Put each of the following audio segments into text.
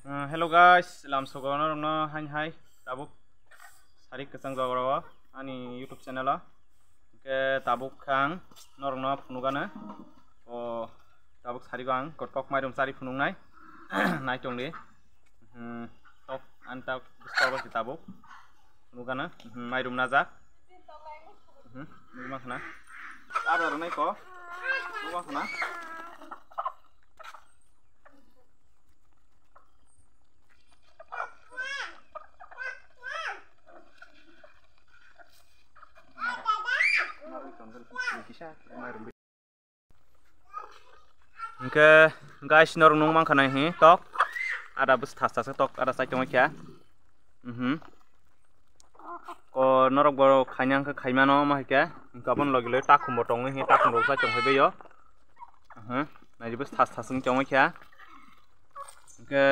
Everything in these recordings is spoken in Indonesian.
Hello guys, lam sogono rongno hai tabuk sari kesang jogoro ani YouTube channel ke tabuk khang norongno phunugana o tabuk sari gang kotok mairum sari phunungnai nai tongli tok anta bistoro ki tabuk phunugana mairum naja numa khana abra nai ko numa khana Oke, guys, norong nung mang kana hi tok ada bus tas tok ada sai tong kya ko norok boro khanyang ka khaimano ma kya kabon logile ta khum botong hi ta khum ro sai tong hebe yo nai bus tas ng tong kya ke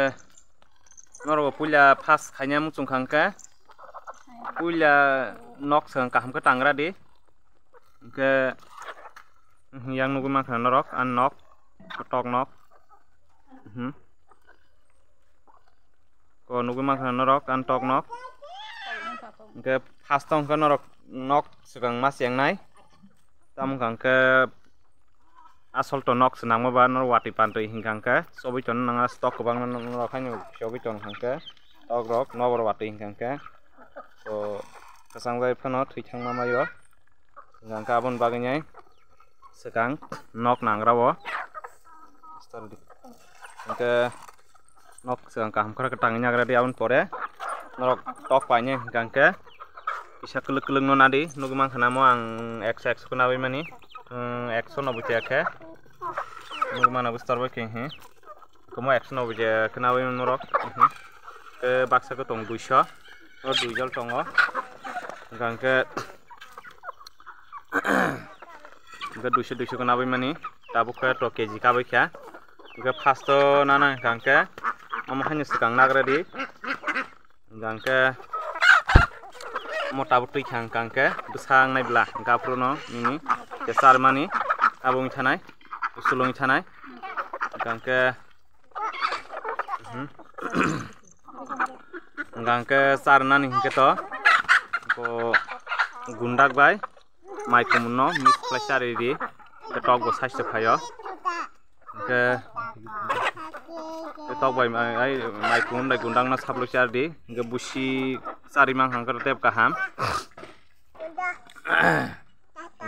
norok pula pas khanyam chung khang ka pula nok sang ka ham ka tangra di ke yang nunggu makan norok an nok kotok nok ko nunggu makan norok an tok nok ke pastong ke norok nok segang mas yang nai tam kang ke asol to nok senang ma ba nor wati pantoi hingkang ke sobi ton nang stok ko bang norok hanyo sobi ton kang ke tok rok nobor wati hingkang ke so kasang bai phano thithang ma mayo gang kabon baganyai sekang nok nangrawo ke nok sekang kaham kara ketangnya gara di abon pore norok tok paine gang ke bisa kelek-kelek no nadi nugu mang khanamo ang x ko nabai mani 190 ke nugu mana bustar ba ke he komo 190 je kenabai norok ke baksa ko tong 200 or 2 jol tongo gang ke ke 200 ko nabai mani tabuk ke to kg ka bai kya ke fasto nana gangke am hanya sekang nagra di gangke mo tabuk tui khang gangke besang nai bla gapruno nini ke sarmani abung thanai usulung thanai gangke gangke sarnani ke to ko gundak bai mai kumunno mis flashari di ke tok go saiste phayo ke tok bai ai mai kum dai gundang na sablo char di ke busi sari mang hang tep kaham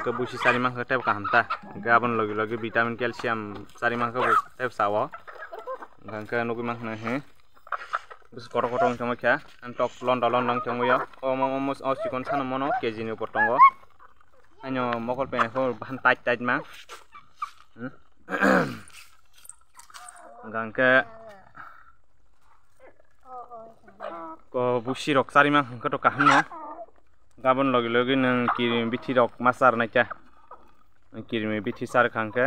ke busi sari mang tep kaham ta ke abon logi logi vitamin calcium sari mang ko tep sawo gang ke nugi mang na he bus korong chong kya antok london chong yo o mos o sikon san mono kg ni potongo anyo mokol pe ho ban tait ma gangke ko busi rok sari mang ko to kahno gabon logi logi nang kirim bithi rok masar na cha kirim bithi sar khangke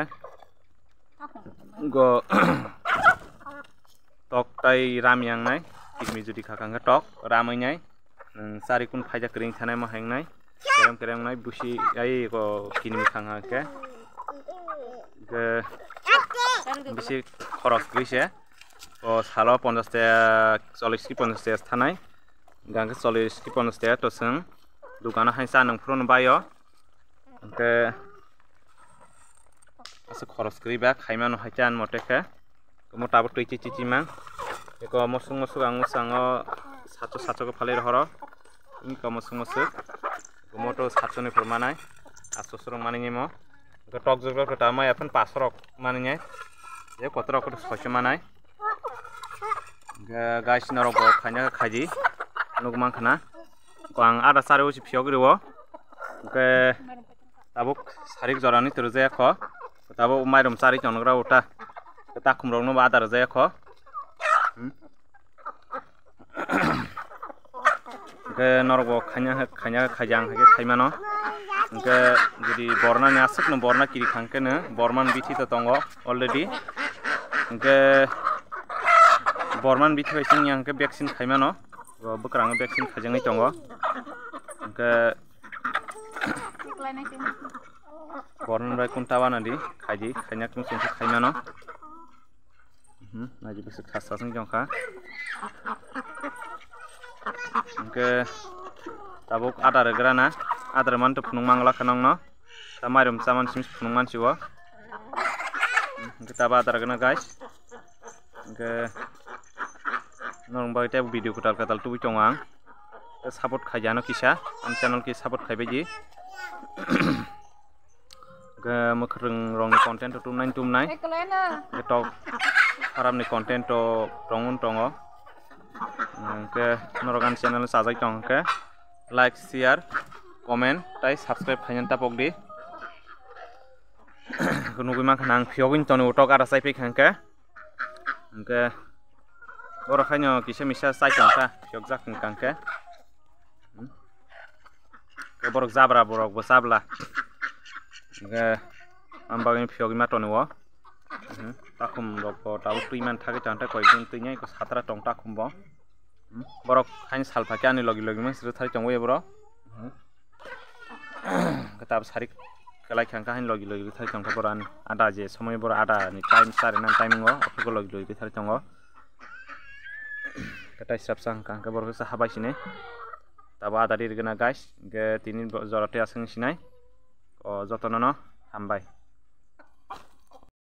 go tok tai ram yang nai kirmi judi khakang tok ramai nai sari kun phaja kring thanai ma hang nai kerem nai busi ai ko kirmi khanga ke bisi khoros gise o salo 50 ta 40 ki 50 ta thanai gangke 40 ki 50 ta to sung dukana haisa nang phron bayo ke ase khoros kri ba khaimano haitan moteke mo tabuk tui chichi mang ko mosung ang musango sacho ko phale horo ni ko mosung ko moto sacho ni formanai aso surong mani mo ko tok jogro ko tamai apun pasrok mani nyai ye kotra ko soche manai guys norok bo khanya khaji nugmang khana ko ang ada sare uchi phiogriwo ke tabuk sarik jorani turje kho tabuk mairum sari chongra uta ta khumrong no ba dar je kho ke norok bo khanya khajang hage khaimano ke jadi borna ni asuk no borna kiri khangke ne borman bithi to tongo already ke borman bithi bai sing yang ke vaccine khaimano bukrang vaccine khajangai tongo ke borman bai kuntawana di khaji khanya kum sing khaimano naji besok khasa sing jongka ke tabuk adar grana adar man to phunung mangla khanong no tamarum saman sim phunung man siwo kita adar gana guys ke norong bai tab video kutal katal tu chong ang support khajano kisa am channel ki support khaibe ji ke makreng rong content tu nain tum nai ke tok haram ni content to tongun tongo ke norogan channel sajai tong ke like share comment tai subscribe khayan tapok di kunugui mang khanang phiogin tonu tok ara sai pik hangke ke ora khanyo kisa misa sai tongka phiog jak kangke ke borok zabra borok bosabla ke ambagin phiogin ma tonu wo takum rok tabu tuiman thake tanta koikdin tuinya ko satra tong takum bo borok hain salpha kyani logi logi mas thari tong we bro kitab sarik kelai khangka hain logi logi thari tong boran ada je somoy bor ada ni time sare nan timing o ko logi logi thari tong kata srap sang kangka borok sa habai sine tabo ada dir gena guys ge tinin jorate asing sinai o jotono no hambai